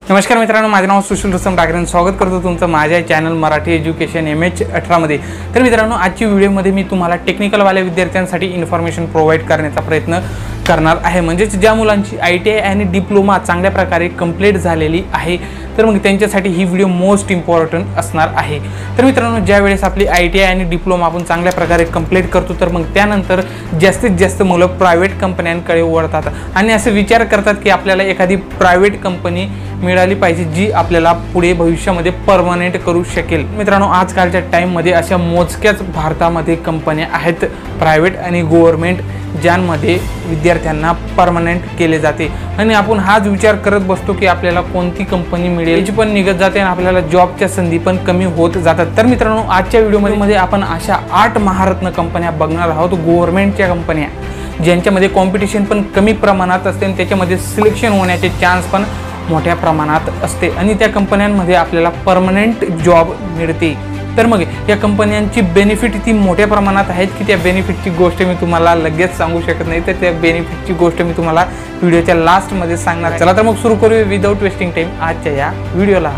नमस्कार मित्रांनो, माझे नाव सुशील रसम डागरे. स्वागत करतो तुमचं माझ्या चॅनल मराठी एज्युकेशन MH18 मध्ये. तर मित्रांनो, आजच्या व्हिडिओमध्ये मी तुम्हाला टेक्निकल वाल्या विद्यार्थ्यांसाठी इन्फॉर्मेशन प्रोव्हाइड करण्याचा प्रयत्न करणार आहे. म्हणजेच ज्या मुलांची ITI आणि डिप्लोमा चांगल्या प्रकारे कंप्लीट झालेली आहे, तर मग त्यांच्यासाठी ही व्हिडिओ मोस्ट इम्पॉर्टंट असणार आहे. तर मित्रांनो, ज्या वेळेस आपली ITI आणि डिप्लोमा आपण चांगल्या प्रकारे कंप्लीट करतो, तर मग त्यानंतर जास्तीत जास्त मुलं प्रायव्हेट कंपन्यांकडे वळतात आणि असे विचार करतात की आपल्याला एखादी प्रायव्हेट कंपनी मिळाली पाहिजे जी आपल्याला पुढे भविष्यामध्ये परमनंट करू शकेल. मित्रांनो, आजकालच्या टाइममध्ये अशा मोजक्याच भारतामध्ये कंपन्या आहेत प्रायव्हेट आणि गव्हर्नमेंट ज्यांमध्ये विद्यार्थ्यांना परमनंट केले जाते आणि आपण हाच विचार करत बसतो की आपल्याला कोणती कंपनी मिळेल, याची पण निघत जाते आणि आपल्याला जॉबच्या संधी पण कमी होत जातात. तर मित्रांनो, आजच्या व्हिडिओमध्ये आपण अशा 8 महारत्न कंपन्या बघणार आहोत, गव्हर्नमेंटच्या कंपन्या ज्यांच्यामध्ये कॉम्पिटिशन पण कमी प्रमाणात असते आणि त्याच्यामध्ये सिलेक्शन होण्याचे चान्स पण मोठ्या प्रमाणात असते आणि त्या कंपन्यांमध्ये आपल्याला परमनंट जॉब मिळते. तर मग या कंपन्यांची बेनिफिट ती मोठ्या प्रमाणात आहेत की त्या बेनिफिटची गोष्ट मी तुम्हाला लगेच सांगू शकत नाही. तर त्या बेनिफिटची गोष्ट मी तुम्हाला व्हिडिओच्या लास्टमध्ये सांगणार. चला तर मग सुरू करूया विदाऊट वेस्टिंग टाइम आजच्या या व्हिडिओला.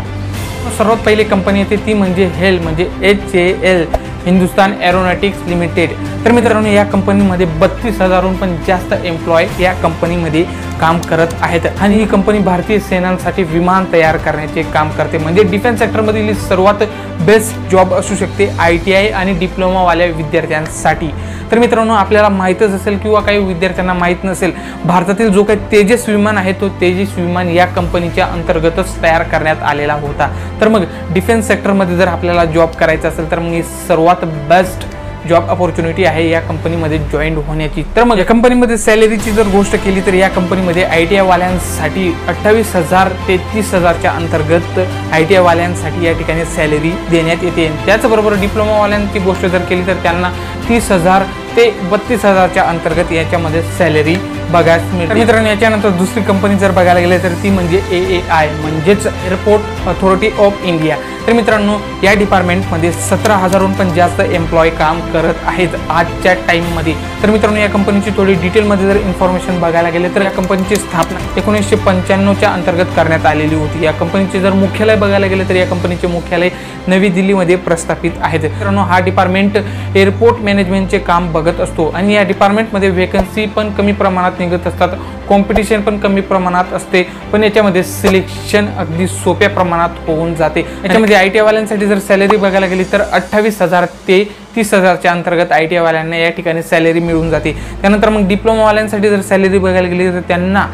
सर्वात पहिली कंपनी येते ती म्हणजे हेल, म्हणजे HAL, हिंदुस्तान एरोनॉटिक्स लिमिटेड. तर मित्रांनो, या कंपनीमध्ये 32,000हून पण जास्त एम्प्लॉय या कंपनीमध्ये काम करत आहेत आणि ही कंपनी भारतीय सेनांसाठी विमान तयार करण्याचे काम करते. म्हणजे डिफेन्स सेक्टरमधील सर्वात बेस्ट जॉब असू शकते ITI आणि डिप्लोमावाल्या विद्यार्थ्यांसाठी. तर मित्रांनो, आपल्याला माहीतच असेल किंवा काही विद्यार्थ्यांना माहीत नसेल, भारतातील जो काही तेजस विमान आहे तो तेजस विमान या कंपनीच्या अंतर्गतच तयार करण्यात आलेला होता. तर मग डिफेन्स सेक्टरमध्ये जर आपल्याला जॉब करायचा असेल तर मग ही सर्वात बेस्ट जॉब अपॉर्च्युनिटी आहे या कंपनीमध्ये जॉईन होण्याची. तर मग या कंपनीमध्ये सॅलरीची जर गोष्ट केली तर या कंपनीमध्ये ITI वाल्यांसाठी 28,000 ते 30,000च्या अंतर्गत ITI वाल्यांसाठी या ठिकाणी सॅलरी देण्यात येते. त्याचबरोबर डिप्लोमावाल्यांची गोष्ट जर केली तर त्यांना 30,000 ते 32,000च्या अंतर्गत याच्यामध्ये सॅलरी बघायला मिळते. मित्रांनो, याच्यानंतर दुसरी कंपनी जर बघायला गेले तर ती म्हणजे AAI, म्हणजेच एअरपोर्ट अथॉरिटी ऑफ इंडिया. तर मित्रांनो, या डिपार्टमेंटमध्ये 17,000हून पण जास्त एम्प्लॉय काम करत आहेत आजच्या टाइममध्ये. तर मित्रांनो, या कंपनीची थोडी डिटेलमध्ये जर इन्फॉर्मेशन बघायला गेले तर या कंपनीची स्थापना 1995च्या अंतर्गत करण्यात आलेली होती. या कंपनीचे जर मुख्यालय बघायला गेले तर या कंपनीचे मुख्यालय नवी दिल्लीमध्ये प्रस्थापित आहेत. मित्रांनो, हा डिपार्टमेंट एअरपोर्ट मॅनेजमेंटचे काम बघत असतो आणि या डिपार्टमेंटमध्ये वेकन्सी पण कमी प्रमाणात निघत असतात, कॉम्पिटिशन पण कमी प्रमाणात असते, पण याच्यामध्ये सिलेक्शन अगदी सोप्या प्रमाणात होऊन जाते. याच्यामध्ये ITI वाल्यांसाठी जर सॅलरी बघायला गेली तर 28,000 ते 30,000च्या अंतर्गत ITI वाल्यांना या ठिकाणी सॅलरी मिळून जाते. त्यानंतर मग डिप्लोमावाल्यांसाठी जर सॅलरी बघायला गेली तर त्यांना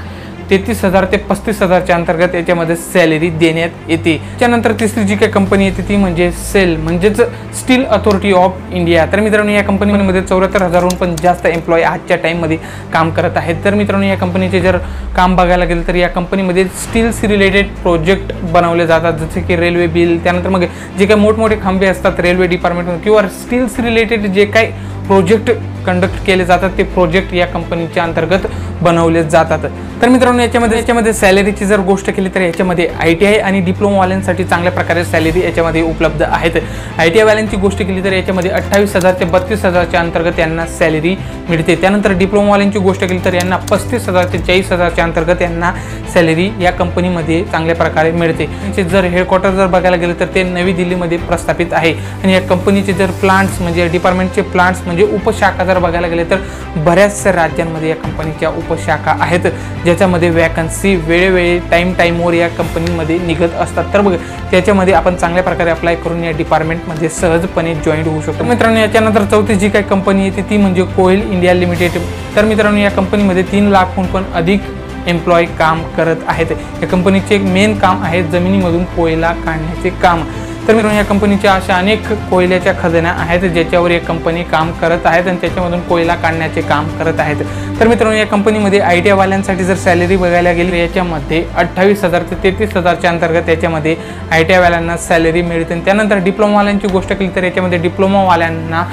33,000 ते 35,000च्या अंतर्गत याच्यामध्ये सॅलरी देण्यात येते. त्यानंतर तिसरी जी काही कंपनी येते ती म्हणजे सेल, म्हणजेच स्टील अथॉरिटी ऑफ इंडिया. तर मित्रांनो, या कंपनीमध्ये 74,000हून पण जास्त एम्प्लॉय आजच्या टाइममध्ये काम करत आहेत. तर मित्रांनो, या कंपनीचे जर काम बघायला गेलं तर या कंपनीमध्ये स्टील्स रिलेटेड प्रोजेक्ट बनवले जातात, जसे की रेल्वे बिल, त्यानंतर मग जे काही मोठमोठे खांबे असतात रेल्वे डिपार्टमेंटमध्ये किंवा स्टील्स रिलेटेड जे काही प्रोजेक्ट कंडक्ट केले जातात ते प्रोजेक्ट या कंपनीच्या अंतर्गत बनवले जातात. तर मित्रांनो, याच्यामध्ये सॅलरीची जर गोष्ट केली तर याच्यामध्ये ITI आणि डिप्लोमावाल्यांसाठी चांगल्या प्रकारे सॅलरी याच्यामध्ये उपलब्ध आहेत. ITI वाल्यांची गोष्ट केली तर याच्यामध्ये 28,000 ते 32,000च्या अंतर्गत यांना सॅलरी मिळते. त्यानंतर डिप्लोमावाल्यांची गोष्ट केली तर यांना 35,000 ते 40,000च्या अंतर्गत यांना सॅलरी या कंपनीमध्ये चांगल्या प्रकारे मिळते. त्यांचे जर हेडक्वार्टर जर बघायला गेलं तर ते नवी दिल्लीमध्ये प्रस्थापित आहे आणि या कंपनीचे जर प्लांट्स म्हणजे डिपार्टमेंटचे प्लांट्स म्हणजे उपशाखा जर बघायला गेले तर बऱ्याचशा राज्यांमध्ये या कंपनीच्या उपशाखा आहेत, ज्याच्यामध्ये वॅकन्सी वेळोवेळी टाईमवर या कंपनीमध्ये निघत असतात. तर बघ, त्याच्यामध्ये आपण चांगल्या प्रकारे अप्लाय करून या डिपार्टमेंटमध्ये सहजपणे जॉईन होऊ शकतो. मित्रांनो, याच्यानंतर चौथी जी काही कंपनी येते ती म्हणजे कोल इंडिया लिमिटेड. तर मित्रांनो, या कंपनीमध्ये 3 लाखहून पण अधिक एम्प्लॉय काम करत आहेत. या कंपनीचे एक मेन काम आहे जमिनीमधून कोयला काढण्याचे काम. तर मित्रांनो, या कंपनीच्या अशा अनेक कोयल्याच्या खजिना आहेत ज्याच्यावर एक कंपनी काम करत आहेत आणि त्याच्यामधून कोयला काढण्याचे काम करत आहेत. तर मित्रांनो, या कंपनीमध्ये ITI वाल्यांसाठी जर सॅलरी बघायला गेली तर याच्यामध्ये 28,000 ते 33,000च्या अंतर्गत याच्यामध्ये ITI वाल्यांना सॅलरी मिळते. त्यानंतर डिप्लोमावाल्यांची गोष्ट केली तर याच्यामध्ये डिप्लोमावाल्यांना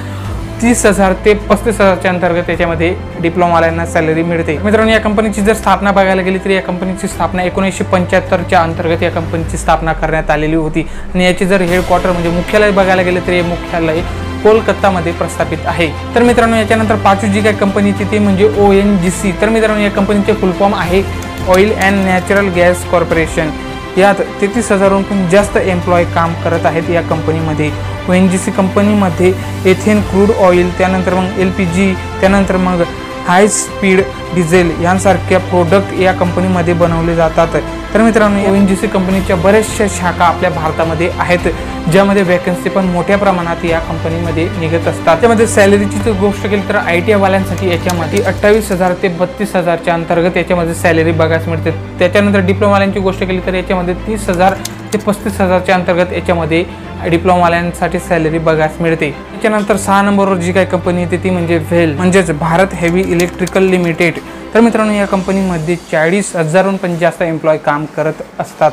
30,000 ते 35,000च्या अंतर्गत याच्यामध्ये डिप्लोमावाल्यांना सॅलरी मिळते. मित्रांनो, या कंपनीची जर स्थापना बघायला गेली तर या कंपनीची स्थापना 1975च्या अंतर्गत या कंपनीची स्थापना करण्यात आलेली होती आणि याची जर हेडक्वार्टर म्हणजे मुख्यालय बघायला गेले तर हे मुख्यालय कोलकातामध्ये प्रस्थापित आहे. तर मित्रांनो, याच्यानंतर पाचवी जी काही कंपनीची ती म्हणजे ONGC. तर मित्रांनो, या कंपनीचे फुल फॉर्म आहे oil and natural gas corporation. यात 33,000हून पण जास्त एम्प्लॉय काम करत आहेत या कंपनीमध्ये। ONGC कंपनीमध्ये एथेन क्रूड ऑइल, त्यानंतर मग LPG, त्यानंतर मग हाय स्पीड डिझेल यांसारख्या प्रोडक्ट या कंपनीमध्ये बनवले जातात। तर मित्रांनो, ONGC कंपनीच्या बऱ्याचशा शाखा आपल्या भारतामध्ये आहेत, ज्यामध्ये वॅकन्सी पण मोठ्या प्रमाणात या कंपनीमध्ये निघत असतात। त्यामध्ये सॅलरीची जर गोष्ट केली तर ITI वाल्यांसाठी याच्यामध्ये 28,000 ते 32,000च्या अंतर्गत याच्यामध्ये सॅलरी बघायला मिळते। त्याच्यानंतर डिप्लोमावाल्यांची गोष्ट केली तर याच्यामध्ये 30,000 ते 35,000च्या अंतर्गत याच्यामध्ये डिप्लोमावाल्यांसाठी सॅलरी बघायला मिळते। त्याच्यानंतर 6 नंबरवर जी काही कंपनी येते ती म्हणजे व्हेल, म्हणजेच भारत हेवी इलेक्ट्रिकल लिमिटेड। तर मित्रांनो, या कंपनीमध्ये 40,000हून पण जास्त एम्प्लॉय काम करत असतात।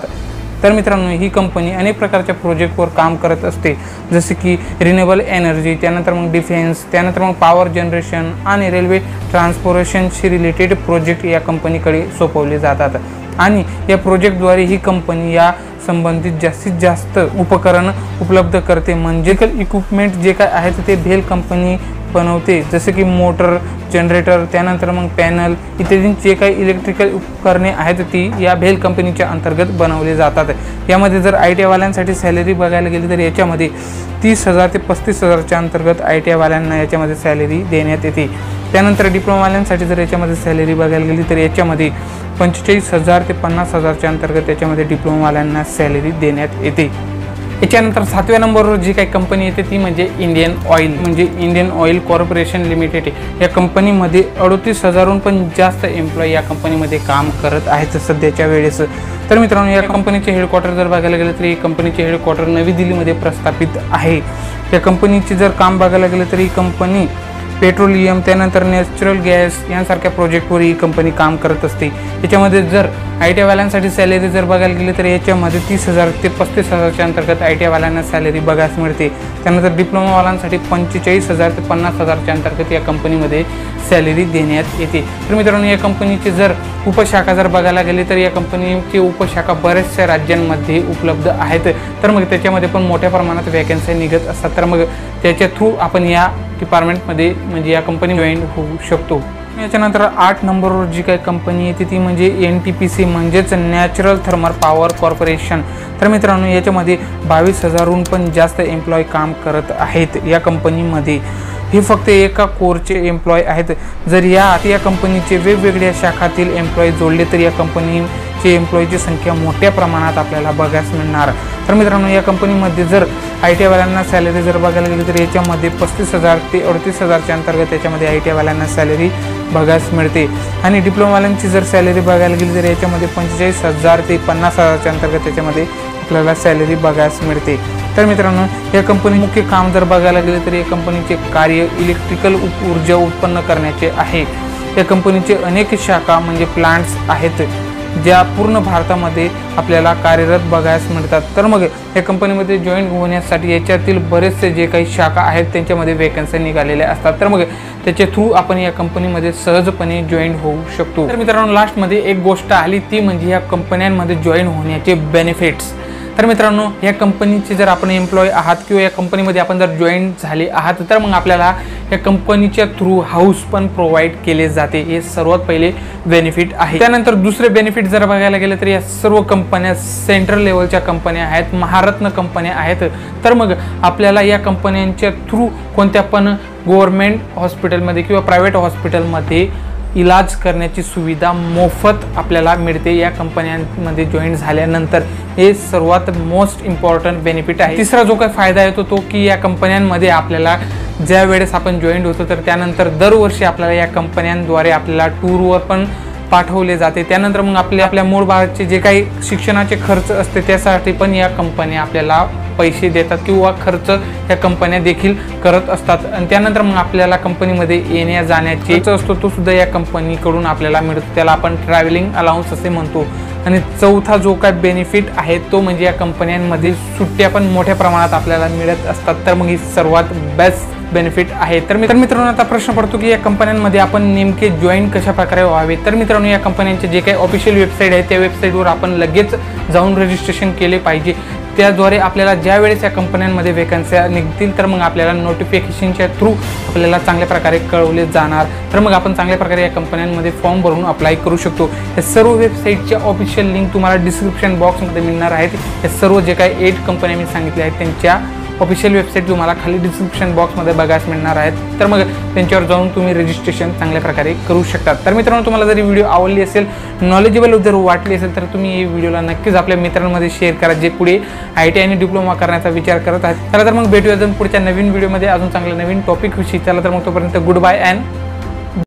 तर मित्रांनो, ही कंपनी अनेक प्रकारच्या प्रोजेक्टवर काम करत असते, जसे की रिन्युएबल एनर्जी, त्यानंतर मग डिफेन्स, त्यानंतर मग पॉवर जनरेशन आणि रेल्वे ट्रान्सपोर्टेशनशी रिलेटेड प्रोजेक्ट या कंपनीकडे सोपवले जातात। आणि या प्रोजेक्टद्वारे ही कंपनी या संबंधित जास्तीत जास्त उपकरण उपलब्ध करते। म्हणजे इक्विपमेंट जे काय आहेत ते व्हेल कंपनी बनवते, जसे की मोटर, जनरेटर, त्यानंतर मग पॅनल इत्यादी जे काही इलेक्ट्रिकल उपकरणे आहेत ती या व्हेल कंपनीच्या अंतर्गत बनवले जातात। यामध्ये जर ITI वाल्यांसाठी सॅलरी बघायला गेली तर याच्यामध्ये 30,000 ते 35,000च्या अंतर्गत ITI वाल्यांना याच्यामध्ये सॅलरी देण्यात येते। त्यानंतर डिप्लोमावाल्यांसाठी जर याच्यामध्ये सॅलरी बघायला गेली तर याच्यामध्ये 45,000 ते 50,000च्या अंतर्गत याच्यामध्ये डिप्लोमावाल्यांना सॅलरी देण्यात येते। याच्यानंतर 7व्या नंबरवर जी काही कंपनी येते ती म्हणजे इंडियन ऑइल, म्हणजे इंडियन ऑइल कॉर्पोरेशन लिमिटेड। या कंपनीमध्ये 38,000हून पण जास्त एम्प्लॉय या कंपनीमध्ये काम करत आहेत सध्याच्या वेळेस। तर मित्रांनो, या कंपनीचे हेडक्वार्टर जर बघायला गेलं तर ही कंपनीचे हेडक्वार्टर नवी दिल्लीमध्ये प्रस्थापित आहे। या कंपनीचे जर काम बघायला गेलं तर ही कंपनी पेट्रोलियम, त्यानंतर नॅचरल गॅस यांसारख्या प्रोजेक्टवर ही कंपनी काम करत असते। याच्यामध्ये जर ITI वाल्यांसाठी सॅलरी जर बघायला गेली तर याच्यामध्ये 30,000 ते 35,000च्या अंतर्गत ITI वाल्यांना सॅलरी बघायला मिळते। त्यानंतर डिप्लोमावाल्यांसाठी 45,000 ते 50,000च्या अंतर्गत या कंपनीमध्ये सॅलरी देण्यात येते। तर मित्रांनो, या कंपनीची जर उपशाखा जर बघायला गेली तर या कंपनीची उपशाखा बऱ्याचशा राज्यांमध्ये उपलब्ध आहेत। तर मग त्याच्यामध्ये पण मोठ्या प्रमाणात वॅकन्सी निघत असतात। तर मग त्याच्या थ्रू आपण या डिपार्टमेंटमध्ये म्हणजे या कंपनी जॉईन होऊ शकतो। याच्यानंतर 8 नंबरवर जी काही कंपनी येते ती म्हणजे NTPC, म्हणजेच नॅचरल थर्मल पॉवर कॉर्पोरेशन। तर मित्रांनो, याच्यामध्ये 22,000हून पण जास्त एम्प्लॉय काम करत आहेत या कंपनीमध्ये। हे फक्त एका कोरचे एम्प्लॉय आहेत। जर या कंपनीचे वेगवेगळ्या शाखातील एम्प्लॉय जोडले तर या कंपनीचे एम्प्लॉयची संख्या मोठ्या प्रमाणात आपल्याला बघायला मिळणार। तर मित्रांनो, या कंपनीमध्ये जर ITI वाल्यांना सॅलरी जर बघायला गेली तर याच्यामध्ये 35,000 ते 38,000च्या अंतर्गत याच्यामध्ये ITI वाल्यांना सॅलरी बघायला मिळते। आणि डिप्लोमावाल्यांची जर सॅलरी बघायला गेली तर याच्यामध्ये 45,000 ते 50,000च्या अंतर्गत याच्यामध्ये आपल्याला सॅलरी बघायला मिळते। तर मित्रांनो, या कंपनी मुख्य काम जर बघायला गेले तर या कंपनीचे कार्य इलेक्ट्रिकल ऊर्जा उत्पन्न करण्याचे आहे। या कंपनीचे अनेक शाखा म्हणजे प्लांट्स आहेत, ज्या पूर्ण भारतामध्ये आपल्याला कार्यरत बघायला मिळतात। तर मग या कंपनीमध्ये जॉईन होण्यासाठी याच्यातील बरेचसे जे काही शाखा आहेत त्यांच्यामध्ये वेकन्सी निघालेल्या असतात। तर मग त्याच्या थ्रू आपण या कंपनीमध्ये सहजपणे जॉईन होऊ शकतो। तर मित्रांनो, लास्टमध्ये एक गोष्ट आली ती म्हणजे या कंपन्यांमध्ये जॉईन होण्याचे बेनिफिट्स। तर मित्रांनो, या कंपनीचे जर आपण एम्प्लॉय आहात किंवा या कंपनीमध्ये आपण जर जॉईन झाले आहात तर मग आपल्याला या कंपनीच्या थ्रू हाऊस पण प्रोव्हाइड केले जाते। हे सर्वात पहिले बेनिफिट आहे। त्यानंतर दुसरे बेनिफिट जर बघायला गेलं तर या सर्व कंपन्या सेंट्रल लेवलच्या कंपन्या आहेत, महारत्न कंपन्या आहेत। तर मग आपल्याला या कंपन्यांच्या थ्रू कोणत्या पण गव्हर्नमेंट हॉस्पिटलमध्ये किंवा प्रायव्हेट हॉस्पिटलमध्ये इलाज करण्याची सुविधा मोफत आपल्याला मिळते या कंपन्यांमध्ये जॉईन झाल्यानंतर। हे सर्वात मोस्ट इम्पॉर्टंट बेनिफिट आहे। तिसरा जो काही फायदा येतो तो की या कंपन्यांमध्ये आपल्याला ज्या वेळेस आपण जॉईन होतो तर त्यानंतर दरवर्षी आपल्याला या कंपन्यांद्वारे आपल्याला टूरवर पण पाठवले जाते। त्यानंतर मग आपल्या मूळ भागाचे जे काही शिक्षणाचे खर्च असते त्यासाठी पण या कंपन्या आपल्याला पैसे देतात किंवा खर्च या कंपन्या देखील करत असतात। आणि त्यानंतर मग आपल्याला कंपनीमध्ये येण्या जाण्याचे खर्च असतो तो सुद्धा या कंपनीकडून आपल्याला मिळतो, त्याला आपण ट्रॅव्हलिंग अलाउन्स असे म्हणतो। आणि चौथा जो काय बेनिफिट आहे तो म्हणजे या कंपन्यांमध्ये सुट्ट्या पण मोठ्या प्रमाणात आपल्याला मिळत असतात। तर मग ही सर्वात बेस्ट बेनिफिट आहे। तर मित्रांनो, आता प्रश्न पडतो की या कंपन्यांमध्ये आपण नेमके जॉईन कशा प्रकारे व्हावे। तर मित्रांनो, या कंपन्यांचे जे काही ऑफिशियल वेबसाईट आहे त्या वेबसाईटवर आपण लगेच जाऊन रजिस्ट्रेशन केले पाहिजे। त्याद्वारे आपल्याला ज्या वेळेस या कंपन्यांमध्ये वेकन्स्या निघतील तर मग आपल्याला नोटिफिकेशनच्या थ्रू आपल्याला चांगल्या प्रकारे कळवले जाणार, तर मग आपण चांगल्या प्रकारे या कंपन्यांमध्ये फॉर्म भरून अप्लाय करू शकतो। हे सर्व वेबसाईटच्या ऑफिशियल लिंक तुम्हाला डिस्क्रिप्शन बॉक्समध्ये मिळणार आहेत। हे सर्व जे काही 8 कंपन्या मी सांगितल्या आहेत त्यांच्या ऑफिशियल वेबसाईट तुम्हाला खाली डिस्क्रिप्शन बॉक्समध्ये बघायला मिळणार आहेत, तर मग त्यांच्यावर जाऊन तुम्ही रजिस्ट्रेशन चांगल्या प्रकारे करू शकता। तर मित्रांनो, तुम्हाला जर व्हिडिओ आवडली असेल, नॉलेजेबल जर वाटली असेल तर तुम्ही ही व्हिडिओला नक्कीच आपल्या मित्रांमध्ये शेअर करा जे पुढे ITI आणि डिप्लोमा करण्याचा विचार करत आहेत। चला तर मग भेटूया अजून पुढच्या नवीन व्हिडिओमध्ये अजून चांगल्या नवीन टॉपिक विषयी। चला तर मग तोपर्यंत गुड बाय अँड